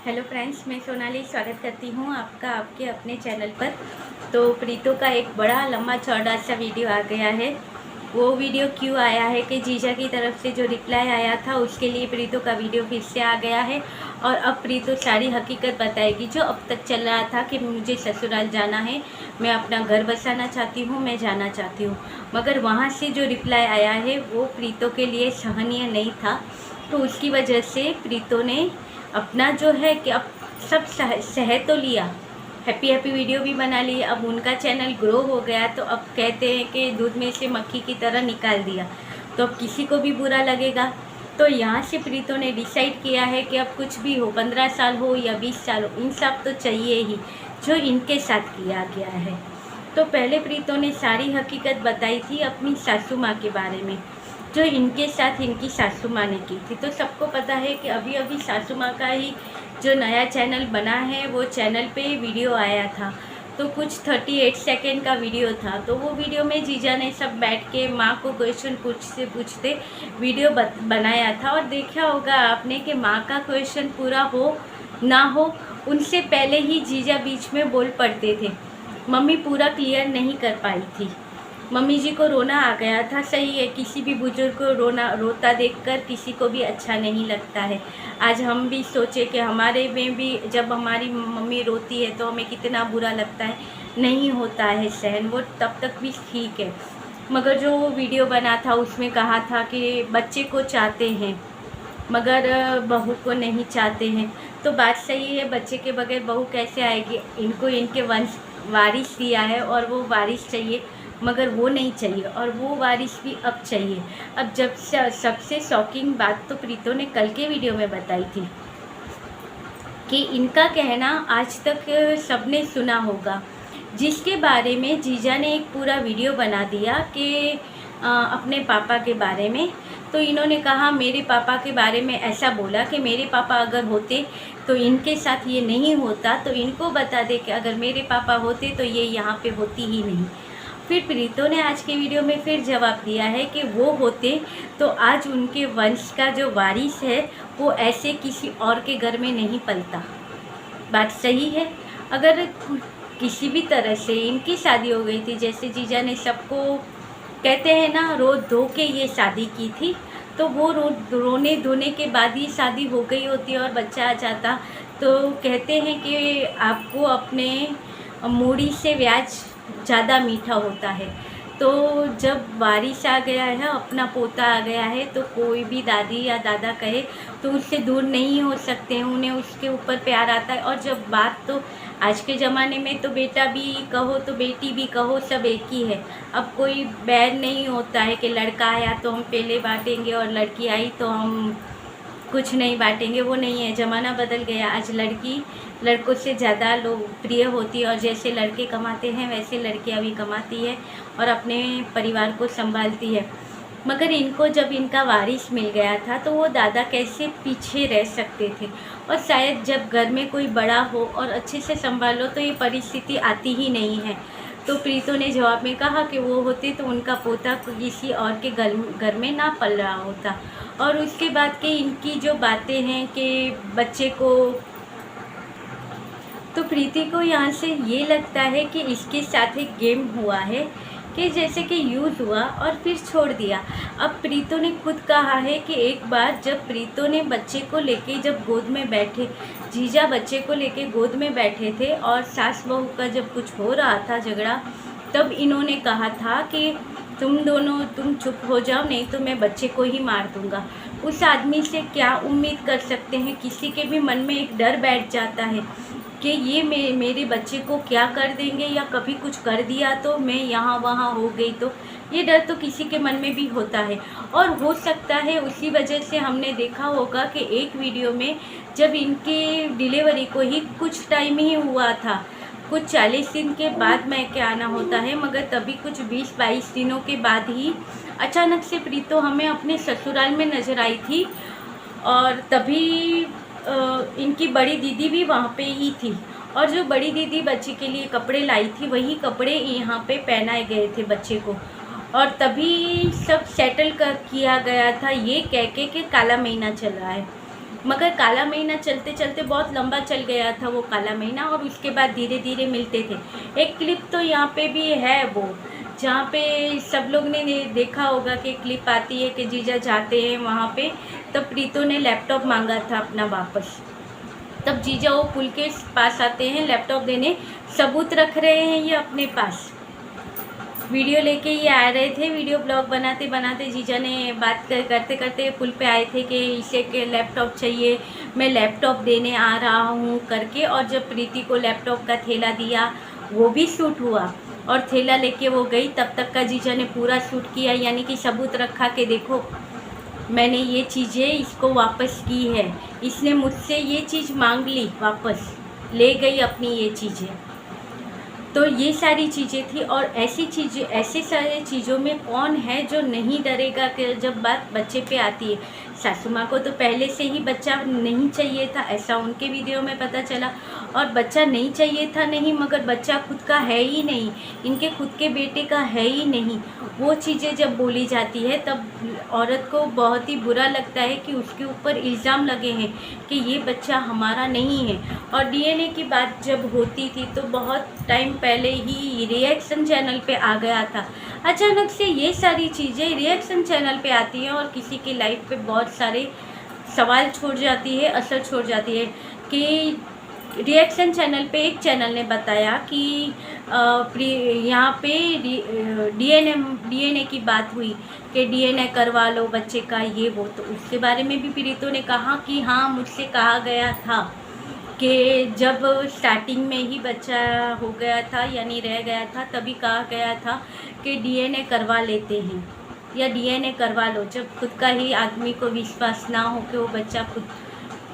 Hello friends, मैं सोनाली स्वागत करती हूँ आपका आपके अपने चैनल पर। तो प्रीतो का एक बड़ा लंबा चौड़ा सा वीडियो आ गया है। वो वीडियो क्यों आया है कि जीजा की तरफ से जो रिप्लाई आया था उसके लिए प्रीतो का वीडियो फिर से आ गया है। और अब प्रीतो सारी हकीकत बताएगी जो अब तक चल रहा था कि मुझे ससुराल जाना है, मैं अपना घर बसाना चाहती हूँ, मैं जाना चाहती हूँ। मगर वहाँ से जो रिप्लाई आया है वो प्रीतो के लिए सहनीय नहीं था। तो उसकी वजह से प्रीतो ने अपना जो है कि अब सब सह तो लिया, हैप्पी वीडियो भी बना ली। अब उनका चैनल ग्रो हो गया तो अब कहते हैं कि दूध में से मक्खी की तरह निकाल दिया, तो अब किसी को भी बुरा लगेगा। तो यहाँ से प्रीतो ने डिसाइड किया है कि अब कुछ भी हो, 15 साल हो या 20 साल हो, इंसाफ तो चाहिए ही जो इनके साथ किया गया है। तो पहले प्रीतो ने सारी हकीकत बताई थी अपनी सासू माँ के बारे में, जो इनके साथ इनकी सासू माँ ने की थी। तो सबको पता है कि अभी अभी सासू माँ का ही जो नया चैनल बना है वो चैनल पे वीडियो आया था। तो कुछ 38 सेकेंड का वीडियो था। तो वो वीडियो में जीजा ने सब बैठ के माँ को क्वेश्चन पूछते पूछते वीडियो बनाया था। और देखा होगा आपने कि माँ का क्वेश्चन पूरा हो ना हो उनसे पहले ही जीजा बीच में बोल पड़ते थे। मम्मी पूरा क्लियर नहीं कर पाई थी, मम्मी जी को रोना आ गया था। सही है, किसी भी बुजुर्ग को रोता देखकर किसी को भी अच्छा नहीं लगता है। आज हम भी सोचे कि हमारे में भी जब हमारी मम्मी रोती है तो हमें कितना बुरा लगता है, नहीं होता है सहन, वो तब तक भी ठीक है। मगर जो वीडियो बना था उसमें कहा था कि बच्चे को चाहते हैं मगर बहू को नहीं चाहते हैं। तो बात सही है, बच्चे के बगैर बहू कैसे आएगी। इनको इनके वंश वारिस दिया है और वो वारिस चाहिए, मगर वो नहीं चाहिए और वो वारिस भी अब चाहिए। अब जब सबसे शॉकिंग बात तो प्रीतो ने कल के वीडियो में बताई थी कि इनका कहना आज तक सबने सुना होगा, जिसके बारे में जीजा ने एक पूरा वीडियो बना दिया कि अपने पापा के बारे में। तो इन्होंने कहा मेरे पापा के बारे में ऐसा बोला कि मेरे पापा अगर होते तो इनके साथ ये नहीं होता, तो इनको बता दे कि अगर मेरे पापा होते तो ये यहाँ पे होती ही नहीं। फिर प्रीतो ने आज के वीडियो में फिर जवाब दिया है कि वो होते तो आज उनके वंश का जो वारिस है वो ऐसे किसी और के घर में नहीं पलता। बात सही है। अगर किसी भी तरह से इनकी शादी हो गई थी, जैसे जीजा ने सबको कहते हैं ना रो धो के ये शादी की थी, तो वो रोने धोने के बाद ही शादी हो गई होती और बच्चा आ जाता। तो कहते हैं कि आपको अपने मूड़ी से ब्याज ज़्यादा मीठा होता है। तो जब वारिस आ गया है, अपना पोता आ गया है, तो कोई भी दादी या दादा कहे तो उससे दूर नहीं हो सकते हैं, उन्हें उसके ऊपर प्यार आता है। और जब बात तो आज के ज़माने में तो बेटा भी कहो तो बेटी भी कहो सब एक ही है। अब कोई बैर नहीं होता है कि लड़का आया तो हम पहले बांटेंगे और लड़की आई तो हम कुछ नहीं बांटेंगे, वो नहीं है। ज़माना बदल गया, आज लड़की लड़कों से ज़्यादा लोकप्रिय होती है और जैसे लड़के कमाते हैं वैसे लड़कियां भी कमाती है और अपने परिवार को संभालती है। मगर इनको जब इनका वारिस मिल गया था तो वो दादा कैसे पीछे रह सकते थे। और शायद जब घर में कोई बड़ा हो और अच्छे से संभालो तो ये परिस्थिति आती ही नहीं है। तो प्रीतो ने जवाब में कहा कि वो होते तो उनका पोता किसी और के घर में ना पल रहा होता। और उसके बाद के इनकी जो बातें हैं कि बच्चे को, तो प्रीति को यहाँ से ये लगता है कि इसके साथ एक गेम हुआ है कि जैसे कि यूज़ हुआ और फिर छोड़ दिया। अब प्रीतो ने खुद कहा है कि एक बार जब प्रीतो ने बच्चे को लेके जब गोद में बैठे, जीजा बच्चे को लेके गोद में बैठे थे और सास बहू का जब कुछ हो रहा था झगड़ा, तब इन्होंने कहा था कि तुम चुप हो जाओ नहीं तो मैं बच्चे को ही मार दूंगा। उस आदमी से क्या उम्मीद कर सकते हैं, किसी के भी मन में एक डर बैठ जाता है कि ये मेरे बच्चे को क्या कर देंगे या कभी कुछ कर दिया तो मैं यहाँ वहाँ हो गई तो, ये डर तो किसी के मन में भी होता है। और हो सकता है उसी वजह से हमने देखा होगा कि एक वीडियो में जब इनके डिलीवरी को ही कुछ टाइम ही हुआ था, कुछ 40 दिन के बाद मैं क्या आना होता है, मगर तभी कुछ 20-22 दिनों के बाद ही अचानक से प्रीतो हमें अपने ससुराल में नज़र आई थी। और तभी इनकी बड़ी दीदी भी वहाँ पे ही थी और जो बड़ी दीदी बच्चे के लिए कपड़े लाई थी वही कपड़े यहाँ पे पहनाए गए थे बच्चे को। और तभी सब सेटल किया गया था ये कह के कि काला महीना चल रहा है। मगर काला महीना चलते चलते बहुत लंबा चल गया था वो काला महीना, और उसके बाद धीरे धीरे मिलते थे। एक क्लिप तो यहाँ पे भी है वो, जहाँ पे सब लोग ने देखा होगा कि क्लिप आती है कि जीजा जाते हैं वहाँ पे, तब प्रीतो ने लैपटॉप मांगा था अपना वापस। तब जीजा वो पुल के पास आते हैं लैपटॉप देने, सबूत रख रहे हैं ये अपने पास, वीडियो लेके ये आ रहे थे। वीडियो ब्लॉग बनाते बनाते जीजा ने बात करते करते पुल पे आए थे कि इसे के लैपटॉप चाहिए, मैं लैपटॉप देने आ रहा हूँ करके। और जब प्रीति को लैपटॉप का थैला दिया वो भी शूट हुआ, और थैला लेके वो गई, तब तक का जीजा ने पूरा शूट किया, यानी कि सबूत रखा कि देखो मैंने ये चीज़ें इसको वापस की है, इसने मुझसे ये चीज़ मांग ली, वापस ले गई अपनी ये चीज़ें। तो ये सारी चीज़ें थी। और ऐसी चीज़ें, ऐसे सारे चीज़ों में कौन है जो नहीं डरेगा कि जब बात बच्चे पे आती है। सासू माँ को तो पहले से ही बच्चा नहीं चाहिए था, ऐसा उनके वीडियो में पता चला। और बच्चा नहीं चाहिए था नहीं, मगर बच्चा खुद का है ही नहीं, इनके खुद के बेटे का है ही नहीं। वो चीज़ें जब बोली जाती है तब औरत को बहुत ही बुरा लगता है कि उसके ऊपर इल्ज़ाम लगे हैं कि ये बच्चा हमारा नहीं है। और डीएनए की बात जब होती थी तो बहुत टाइम पहले ही रिएक्शन चैनल पे आ गया था। अचानक से ये सारी चीज़ें रिएक्शन चैनल पे आती हैं और किसी की लाइफ पे बहुत सारे सवाल छोड़ जाती है, असर छोड़ जाती है। कि रिएक्शन चैनल पे एक चैनल ने बताया कि यहाँ पे डीएनए की बात हुई कि डीएनए करवा लो बच्चे का, ये वो। तो उसके बारे में भी प्रीतो ने कहा कि हाँ, मुझसे कहा गया था कि जब स्टार्टिंग में ही बच्चा हो गया था यानी रह गया था, तभी कहा गया था कि डीएनए करवा लेते हैं या डीएनए करवा लो। जब खुद का ही आदमी को विश्वास ना हो कि वो बच्चा खुद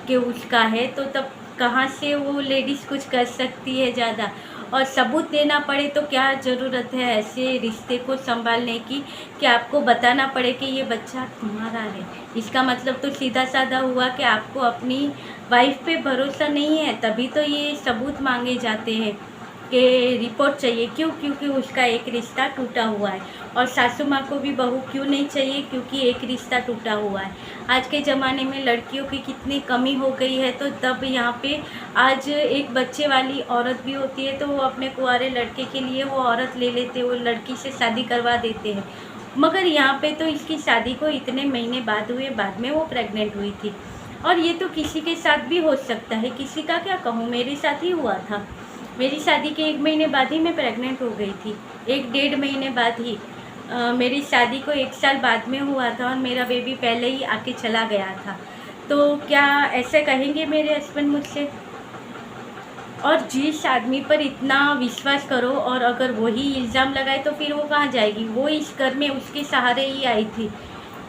के उसका है, तो तब कहाँ से वो लेडीज़ कुछ कर सकती है ज़्यादा। और सबूत देना पड़े तो क्या ज़रूरत है ऐसे रिश्ते को संभालने की कि आपको बताना पड़े कि ये बच्चा तुम्हारा है। इसका मतलब तो सीधा साधा हुआ कि आपको अपनी वाइफ पे भरोसा नहीं है, तभी तो ये सबूत मांगे जाते हैं कि रिपोर्ट चाहिए। क्यों? क्योंकि उसका एक रिश्ता टूटा हुआ है। और सासू माँ को भी बहू क्यों नहीं चाहिए? क्योंकि एक रिश्ता टूटा हुआ है। आज के ज़माने में लड़कियों की कितनी कमी हो गई है, तो तब यहाँ पे आज एक बच्चे वाली औरत भी होती है तो वो अपने कुंवारे लड़के के लिए वो औरत ले लेते, वो लड़की से शादी करवा देते हैं। मगर यहाँ पे तो इसकी शादी को इतने महीने बाद हुए, बाद में वो प्रेग्नेंट हुई थी। और ये तो किसी के साथ भी हो सकता है, किसी का क्या कहूँ, मेरे साथ ही हुआ था। मेरी शादी के 1 महीने बाद ही मैं प्रेग्नेंट हो गई थी, 1-1.5 महीने बाद ही। मेरी शादी को 1 साल बाद में हुआ था और मेरा बेबी पहले ही आके चला गया था। तो क्या ऐसे कहेंगे मेरे हस्बैंड मुझसे? और जिस आदमी पर इतना विश्वास करो और अगर वही इल्ज़ाम लगाए तो फिर वो कहाँ जाएगी? वो इस घर में उसके सहारे ही आई थी,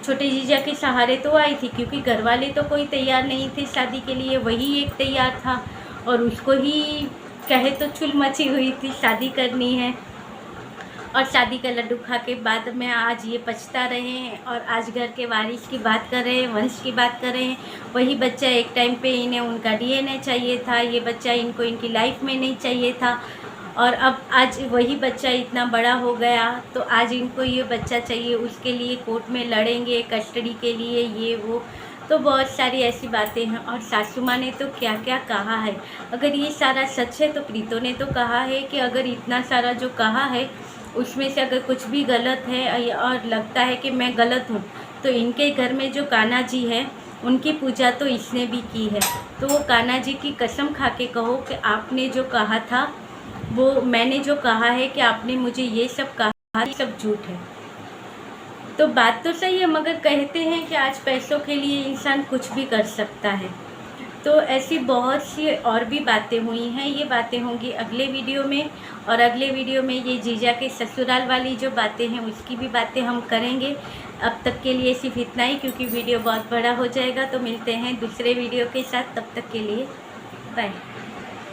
छोटे जीजा के सहारे तो आई थी, क्योंकि घर वाले तो कोई तैयार नहीं थे शादी के लिए, वही एक तैयार था। और उसको ही कहे तो चुल मची हुई थी, शादी करनी है। और शादी का लड्डू खा के बाद में आज ये पछता रहे हैं और आज घर के वारिस की बात कर रहे हैं, वंश की बात कर रहे हैं। वही बच्चा एक टाइम पे इन्हें उनका डीएनए चाहिए था, ये बच्चा इनको इनकी लाइफ में नहीं चाहिए था। और अब आज वही बच्चा इतना बड़ा हो गया तो आज इनको ये बच्चा चाहिए, उसके लिए कोर्ट में लड़ेंगे कस्टडी के लिए, ये वो। तो बहुत सारी ऐसी बातें हैं। और सासू माँ ने तो क्या क्या कहा है। अगर ये सारा सच है तो प्रीतो ने तो कहा है कि अगर इतना सारा जो कहा है उसमें से अगर कुछ भी गलत है और लगता है कि मैं गलत हूँ, तो इनके घर में जो कान्हा जी है उनकी पूजा तो इसने भी की है। तो वो कान्हा जी की कसम खा के कहो कि आपने जो कहा था, वो मैंने जो कहा है कि आपने मुझे ये सब कहा, ये सब झूठ है। तो बात तो सही है, मगर कहते हैं कि आज पैसों के लिए इंसान कुछ भी कर सकता है। तो ऐसी बहुत सी और भी बातें हुई हैं, ये बातें होंगी अगले वीडियो में। और अगले वीडियो में ये जीजा के ससुराल वाली जो बातें हैं उसकी भी बातें हम करेंगे। अब तक के लिए सिर्फ इतना ही, क्योंकि वीडियो बहुत बड़ा हो जाएगा। तो मिलते हैं दूसरे वीडियो के साथ, तब तक के लिए बाय।